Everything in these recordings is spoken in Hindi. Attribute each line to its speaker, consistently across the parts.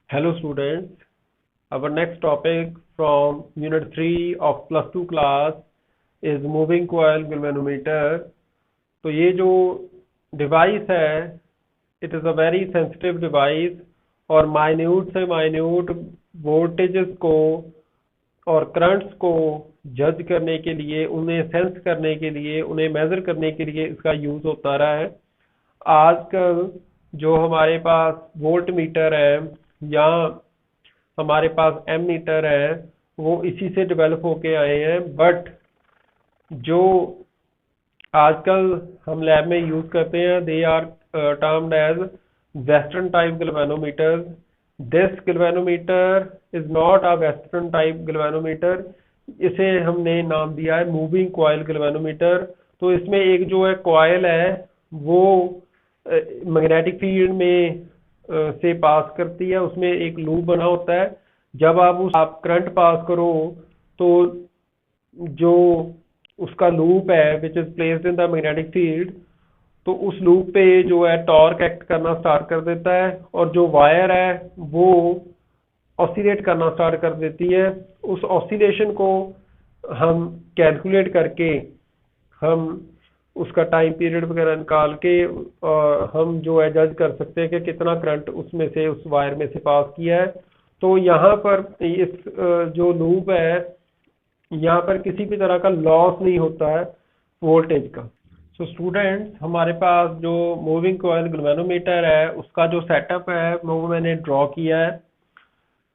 Speaker 1: Hello students, our next topic from Unit 3 of plus 2 class is moving coil galvanometer. तो ये जो डिवाइस है, it is a very sensitive device और माइन्यूट से माइन्यूट वोल्टेजेस को और करंट्स को जज करने के लिए, उन्हें सेंस करने के लिए, उन्हें मेज़र करने के लिए इसका यूज़ होता रहा है। आजकल जो हमारे पास वोल्ट मीटर है या हमारे पास एम मीटर है, वो इसी से डेवलप होके आए हैं। बट जो आजकल हम लैब में यूज़ करते हैं, they are termed as western type galvanometer. This galvanometer is not a western type galvanometer. इसे हमने नाम दिया है मूविंग कॉइल गैल्वेनोमीटर। तो इसमें एक जो है कॉइल है, वो मैग्नेटिक फील्ड में से पास करती है। उसमें एक लूप बना होता है। जब आप करंट पास करो तो जो उसका लूप है which is placed in the magnetic field, तो उस लूप पे जो है टॉर्क एक्ट करना स्टार्ट कर देता है और जो वायर है वो ऑसिलेट करना स्टार्ट कर देती है। उस ऑसिलेशन को हम कैलकुलेट करके हम उसका टाइम पीरियड वगैरह निकाल के हम जो है जज कर सकते हैं कि कितना करंट उसमें से उस वायर में से पास किया है। तो यहाँ पर इस जो लूप है, यहाँ पर किसी भी तरह का लॉस नहीं होता है वोल्टेज का। सो स्टूडेंट्स, हमारे पास जो मूविंग कॉइल गैल्वेनोमीटर है उसका जो सेटअप है वो मैंने ड्रॉ किया है।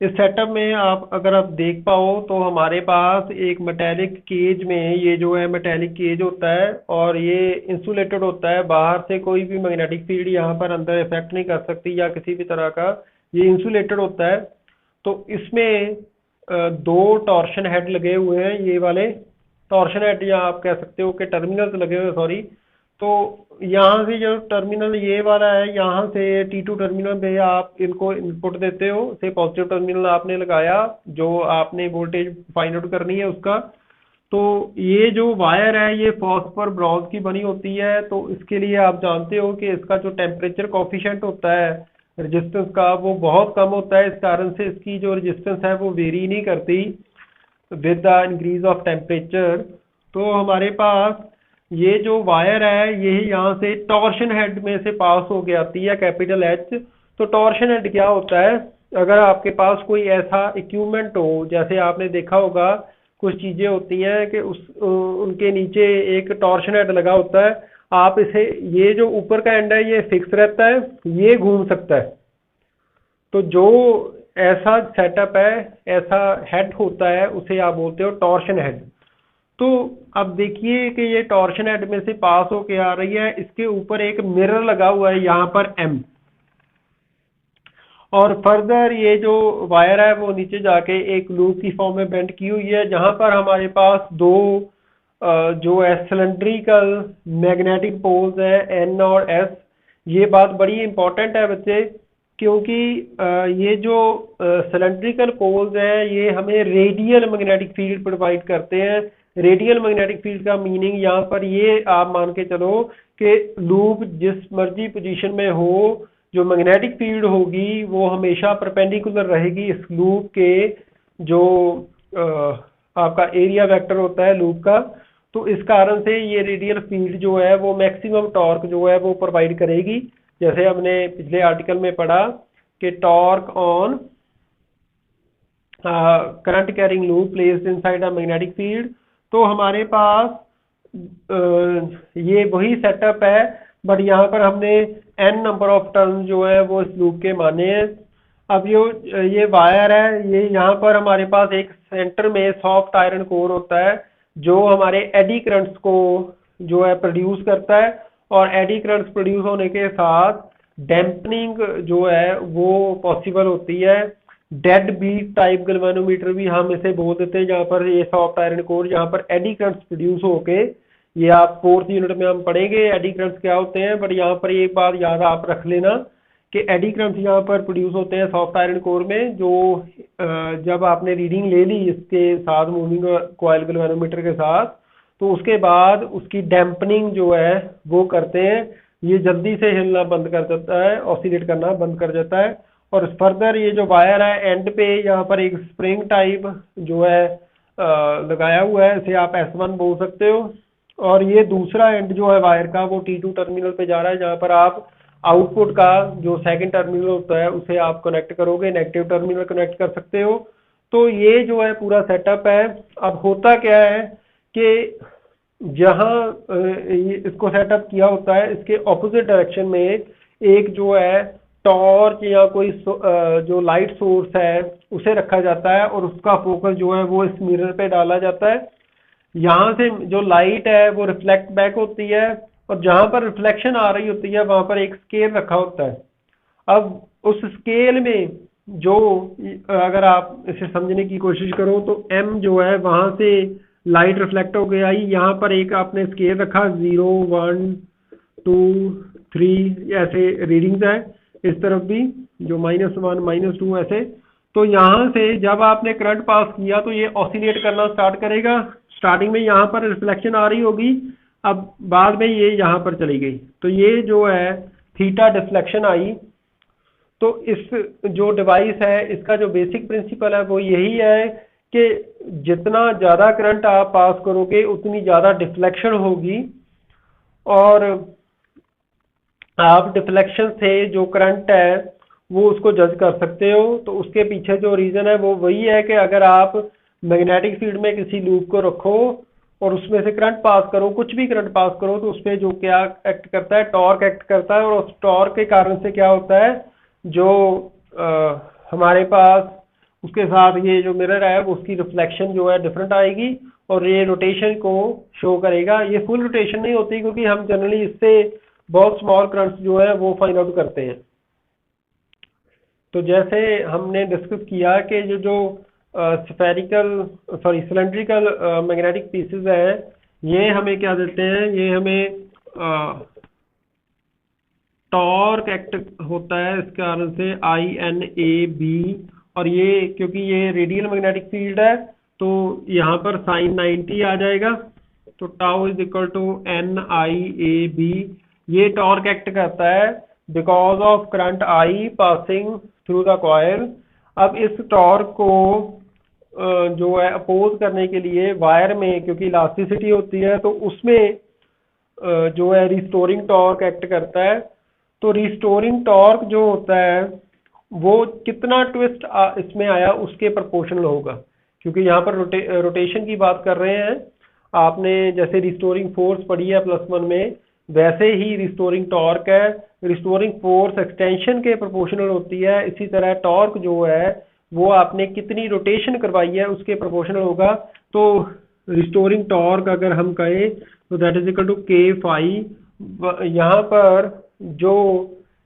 Speaker 1: इस सेटअप में अगर आप देख पाओ तो हमारे पास एक मेटेलिक केज में, ये जो है मेटेलिक केज होता है और ये इंसुलेटेड होता है। बाहर से कोई भी मैग्नेटिक फील्ड यहाँ पर अंदर इफेक्ट नहीं कर सकती या किसी भी तरह का, ये इंसुलेटेड होता है। तो इसमें दो टॉर्शन हेड लगे हुए हैं, ये वाले टॉर्शन हेड या आप कह सकते हो कि टर्मिनल्स लगे हुए हैं, सॉरी। तो यहाँ से जो टर्मिनल ये वाला है, यहाँ से T2 टर्मिनल पे आप इनको इनपुट देते हो। से पॉजिटिव टर्मिनल आपने लगाया, जो आपने वोल्टेज फाइंड आउट करनी है उसका। तो ये जो वायर है ये फॉस्फर ब्रॉन्ज की बनी होती है। तो इसके लिए आप जानते हो कि इसका जो टेम्परेचर कॉफिशिएंट होता है रेजिस्टेंस का, वो बहुत कम होता है। इस कारण से इसकी जो रेजिस्टेंस है वो वेरी नहीं करती with the increase of temperature. तो हमारे पास ये जो वायर है ये यहाँ से टॉर्शन हेड में से पास होके आती है, कैपिटल एच। तो टॉर्शन हेड क्या होता है? अगर आपके पास कोई ऐसा इक्विपमेंट हो, जैसे आपने देखा होगा कुछ चीजें होती हैं कि उनके नीचे एक टॉर्शन हेड लगा होता है। आप इसे, ये जो ऊपर का एंड है ये फिक्स रहता है, ये घूम सकता है। तो जो ऐसा सेटअप है, ऐसा हेड होता है, उसे आप बोलते हो टॉर्शन हेड। तो अब देखिए कि ये टॉर्शन हेड में से पास होके आ रही है, इसके ऊपर एक मिरर लगा हुआ है यहाँ पर एम। और फर्दर ये जो वायर है वो नीचे जाके एक लूप की फॉर्म में बेंड की हुई है, जहां पर हमारे पास दो जो है सिलेंड्रिकल मैग्नेटिक पोल्स है, एन और एस। ये बात बड़ी इंपॉर्टेंट है बच्चे, क्योंकि ये जो सिलेंड्रिकल पोल्स हैं ये हमें रेडियल मैग्नेटिक फील्ड प्रोवाइड करते हैं। रेडियल मैग्नेटिक फील्ड का मीनिंग यहाँ पर ये आप मान के चलो कि लूप जिस मर्जी पोजीशन में हो, जो मैग्नेटिक फील्ड होगी वो हमेशा परपेंडिकुलर रहेगी इस लूप के जो आपका एरिया वेक्टर होता है लूप का। तो इस कारण से ये रेडियल फील्ड जो है वो मैक्सिमम टॉर्क जो है वो प्रोवाइड करेगी। जैसे हमने पिछले आर्टिकल में पढ़ा कि torque on current carrying loop placed inside a magnetic field. तो हमारे पास ये वही सेटअप है, बट यहाँ पर हमने n नंबर ऑफ टर्न जो है वो इस लूप के माने हैं। अब ये वायर है, ये यहाँ पर हमारे पास एक सेंटर में सॉफ्ट आयरन कोर होता है जो हमारे एडी करंट्स को जो है प्रोड्यूस करता है। और एडी करंट्स प्रोड्यूस होने के साथ डैम्पनिंग जो है वो पॉसिबल होती है। डेड बीट टाइप गैल्वेनोमीटर भी हम इसे बोल देते हैं, जहाँ पर ये सॉफ्ट आयरन कोर, जहाँ पर एडी करंट्स प्रोड्यूस होके, ये आप फोर्थ यूनिट में हम पढ़ेंगे एडी करंट्स क्या होते हैं। बट यहाँ पर एक बात याद आप रख लेना कि एडी करंट्स यहाँ पर प्रोड्यूस होते हैं सॉफ्ट आयरन कोर में। जो जब आपने रीडिंग ले ली इसके साथ मूविंग कॉइल गैल्वेनोमीटर के साथ, तो उसके बाद उसकी डैम्पनिंग जो है वो करते हैं। ये जल्दी से हिलना बंद कर देता है, ऑसिलेट करना बंद कर देता है। और फर्दर ये जो वायर है एंड पे यहाँ पर एक स्प्रिंग टाइप जो है लगाया हुआ है, इसे आप S1 बोल सकते हो। और ये दूसरा एंड जो है वायर का वो T2 टर्मिनल पे जा रहा है, जहाँ पर आप आउटपुट का जो सेकंड टर्मिनल होता है उसे आप कनेक्ट करोगे, नेगेटिव टर्मिनल कनेक्ट कर सकते हो। तो ये जो है पूरा सेटअप है। अब होता क्या है कि जहाँ इसको सेटअप किया होता है, इसके ऑपोजिट डायरेक्शन में एक जो है टॉर्च या कोई जो लाइट सोर्स है उसे रखा जाता है, और उसका फोकस जो है वो इस मिरर पे डाला जाता है। यहाँ से जो लाइट है वो रिफ्लेक्ट बैक होती है, और जहाँ पर रिफ्लेक्शन आ रही होती है वहां पर एक स्केल रखा होता है। अब उस स्केल में जो, अगर आप इसे समझने की कोशिश करो तो M जो है वहां से लाइट रिफ्लेक्ट हो गई आई, यहाँ पर एक आपने स्केल रखा 0 1 2 3 ऐसे रीडिंग्स है, इस तरफ भी जो -1 -2 ऐसे। तो यहाँ से जब आपने करंट पास किया तो ये ऑसिलेट करना स्टार्ट करेगा। स्टार्टिंग में यहाँ पर रिफ्लेक्शन आ रही होगी, अब बाद में ये यहाँ पर चली गई, तो ये जो है थीटा डिफ्लेक्शन आई। तो इस जो डिवाइस है इसका जो बेसिक प्रिंसिपल है वो यही है कि जितना ज़्यादा करंट आप पास करोगे उतनी ज़्यादा डिफ्लेक्शन होगी, और आप डिफ्लेक्शन से जो करंट है वो उसको जज कर सकते हो। तो उसके पीछे जो रीज़न है वो वही है कि अगर आप मैग्नेटिक फील्ड में किसी लूप को रखो और उसमें से करंट पास करो, कुछ भी करंट पास करो, तो उसमें जो क्या एक्ट करता है, टॉर्क एक्ट करता है, और उस टॉर्क के कारण से क्या होता है, जो हमारे पास उसके साथ ये जो मिरर है वो उसकी रिफ्लेक्शन जो है डिफरेंट आएगी, और ये रोटेशन को शो करेगा। ये फुल रोटेशन नहीं होती, क्योंकि हम जनरली इससे बहुत स्मॉल करंट्स जो है वो फाइंड आउट करते हैं। तो जैसे हमने डिस्कस किया कि जो spherical sorry cylindrical magnetic pieces हैं, ये हमें क्या देते हैं, ये हमें टॉर्क एक्ट होता है इस कारण से INAB। और ये क्योंकि ये रेडियल मैग्नेटिक फील्ड है तो यहाँ पर साइन 90 आ जाएगा, तो tau is equal to NIAB। ये टॉर्क एक्ट करता है because of current I passing through the coil. अब इस टॉर्क को जो है अपोज करने के लिए वायर में, क्योंकि इलास्टिसिटी होती है, तो उसमें जो है रिस्टोरिंग टॉर्क एक्ट करता है। तो रिस्टोरिंग टॉर्क जो होता है वो कितना ट्विस्ट इसमें आया उसके प्रोपोर्शनल होगा, क्योंकि यहाँ पर रोटेशन की बात कर रहे हैं। आपने जैसे रिस्टोरिंग फोर्स पढ़ी है +1 में, वैसे ही रिस्टोरिंग टॉर्क है। रिस्टोरिंग फोर्स एक्सटेंशन के प्रोपोर्शनल होती है, इसी तरह टॉर्क जो है वो आपने कितनी रोटेशन करवाई है उसके प्रोपोर्शनल होगा। तो रिस्टोरिंग टॉर्क अगर हम कहें तो that is equal to K phi. यहाँ पर जो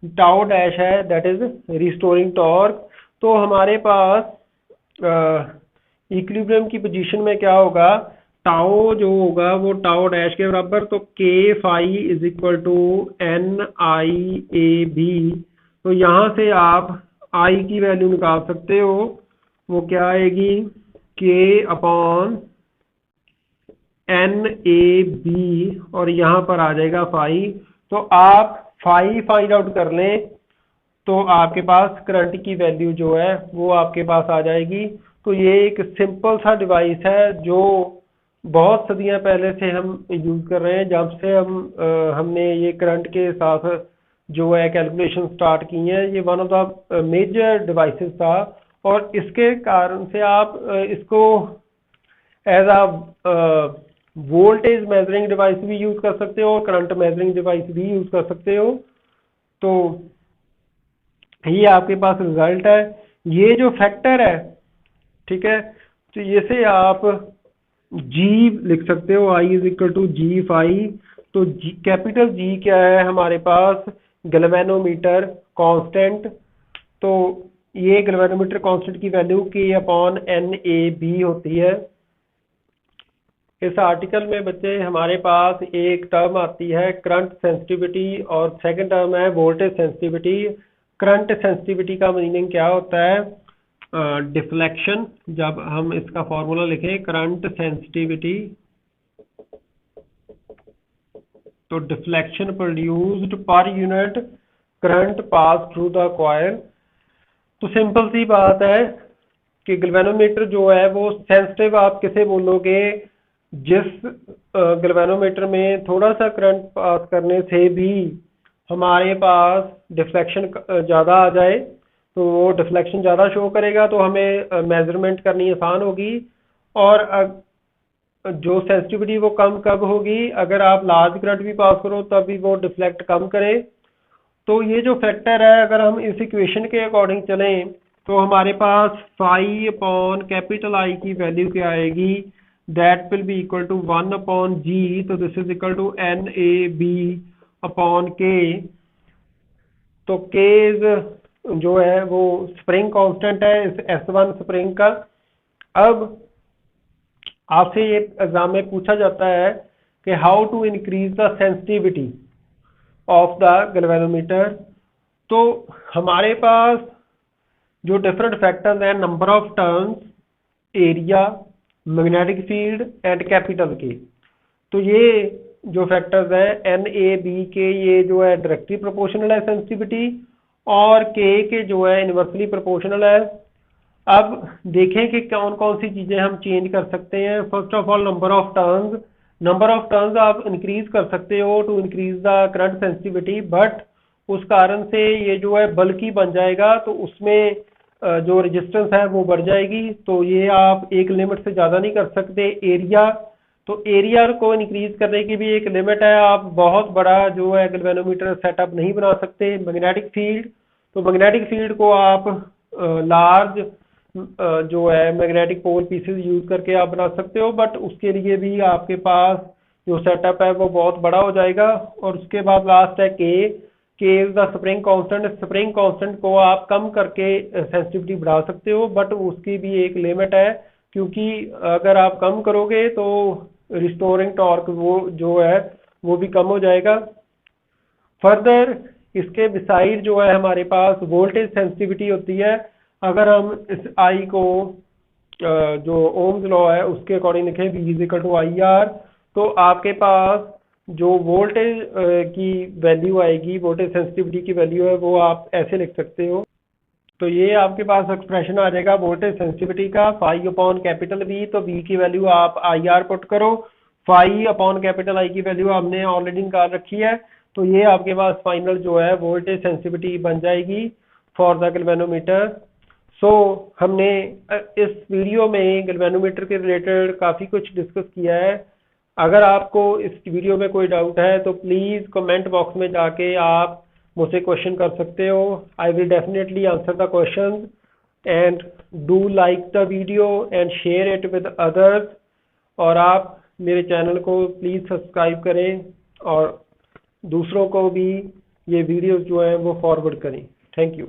Speaker 1: टाउ डैश है दैट इज रिस्टोरिंग टॉर्क। तो हमारे पास इक्विलिब्रियम की पोजीशन में क्या होगा, टाउ जो होगा वो टाउ डैश के बराबर, तो K phi is equal to NIAB। तो यहाँ से आप I की वैल्यू निकाल सकते हो, वो क्या आएगी, K अपॉन NAB, और यहाँ पर आ जाएगा फाई। तो आप फाई फाइंड आउट कर लें तो आपके पास करंट की वैल्यू जो है वो आपके पास आ जाएगी। तो ये एक सिंपल सा डिवाइस है जो बहुत सदियां पहले से हम यूज़ कर रहे हैं, जब से हमने ये करंट के साथ जो है कैलकुलेशन स्टार्ट की हैं। ये one of the major devices था, और इसके कारण से आप इसको as a voltage measuring device भी यूज़ कर सकते हो और करंट मेजरिंग डिवाइस भी यूज़ कर सकते हो। तो ये आपके पास रिजल्ट है। ये जो फैक्टर है, ठीक है, तो इसे आप G लिख सकते हो, I is equal to G phi. तो कैपिटल G क्या है हमारे पास, गैल्वेनोमीटर कांस्टेंट। तो ये गैल्वेनोमीटर कांस्टेंट की वैल्यू K अपॉन NAB होती है। इस आर्टिकल में बच्चे हमारे पास एक टर्म आती है करंट सेंसिटिविटी, और सेकंड टर्म है वोल्टेज सेंसिटिविटी। करंट सेंसिटिविटी का मीनिंग क्या होता है, डिफ्लेक्शन। जब हम इसका फॉर्मूला लिखें करंट सेंसिटिविटी, तो deflection produced per unit current pass through the coil. तो सिंपल सी बात है कि गैल्वेनोमीटर जो है वो सेंसिटिव आप किसे बोलोगे, जिस गैल्वेनोमीटर में थोड़ा सा करंट पास करने से भी हमारे पास डिफ्लेक्शन ज़्यादा आ जाए, तो वो डिफ्लेक्शन ज़्यादा शो करेगा, तो हमें मेजरमेंट करनी आसान होगी। और जो सेंसिटिविटी वो कम कब होगी, अगर आप लार्ज करंट भी पास करो तब भी वो डिफ्लेक्ट कम करे। तो ये जो फैक्टर है, अगर हम इस इक्वेशन के अकॉर्डिंग चलें तो हमारे पास फाई अपॉन कैपिटल आई की वैल्यू क्या आएगी, that will be equal to 1 upon G, तो this is equal to N A B upon K. तो के इज जो है वो स्प्रिंग कांस्टेंट है इस S1 स्प्रिंग का। अब आपसे ये एग्जाम में पूछा जाता है कि how to increase the sensitivity of the galvanometer. तो हमारे पास जो डिफरेंट फैक्टर्स हैं, number of turns, area, magnetic field and capital K, तो ये जो फैक्टर्स हैं एन ए बी के, ये जो है डायरेक्टली प्रोपोर्शनल है सेंसिटिविटी, और के जो है इनवर्सली प्रोपोर्शनल है। अब देखें कि कौन कौन सी चीज़ें हम चेंज कर सकते हैं। First of all number of turns आप इंक्रीज कर सकते हो to increase the current sensitivity, but उस कारण से ये जो है बल्कि बन जाएगा, तो उसमें जो रेजिस्टेंस है वो बढ़ जाएगी, तो ये आप एक लिमिट से ज़्यादा नहीं कर सकते। एरिया, तो एरिया को इंक्रीज करने की भी एक लिमिट है, आप बहुत बड़ा जो है गैल्वेनोमीटर सेटअप नहीं बना सकते। मैग्नेटिक फील्ड, तो मैग्नेटिक फील्ड को आप लार्ज जो है मैग्नेटिक पोल पीसेस यूज करके आप बना सकते हो, बट उसके लिए भी आपके पास जो सेटअप है वो बहुत बड़ा हो जाएगा। और उसके बाद लास्ट है के is the spring constant. Spring constant को आप कम करके सेंसिटिविटी बढ़ा सकते हो, बट उसकी भी एक लिमिट है, क्योंकि अगर आप कम करोगे तो रिस्टोरिंग टॉर्क वो जो है वो भी कम हो जाएगा। फर्दर इसके बिसाइड जो है हमारे पास वोल्टेज सेंसिटिविटी होती है। अगर हम इस आई को जो ओम्स लॉ है उसके अकॉर्डिंग लिखें, V is equal to I R, तो आपके पास जो वोल्टेज की वैल्यू आएगी, वोल्टेज सेंसिटिविटी की वैल्यू है, वो आप ऐसे लिख सकते हो। तो ये आपके पास एक्सप्रेशन आ जाएगा वोल्टेज सेंसिटिविटी का, फाई अपॉन कैपिटल वी, तो वी की वैल्यू आप आई आर पुट करो, फाई अपॉन कैपिटल आई की वैल्यू हमने ऑलरेडी निकाल रखी है, तो ये आपके पास फाइनल जो है वोल्टेज सेंसिटिविटी बन जाएगी फॉर द गैल्वेनोमीटर। सो हमने इस वीडियो में गैल्वेनोमीटर के रिलेटेड काफ़ी कुछ डिस्कस किया है। अगर आपको इस वीडियो में कोई डाउट है तो प्लीज़ कमेंट बॉक्स में जाके आप मुझसे क्वेश्चन कर सकते हो। I will definitely answer the question, and do like the video and share it with others. और आप मेरे चैनल को प्लीज़ सब्सक्राइब करें और दूसरों को भी ये वीडियोस जो हैं वो फॉरवर्ड करें। Thank you.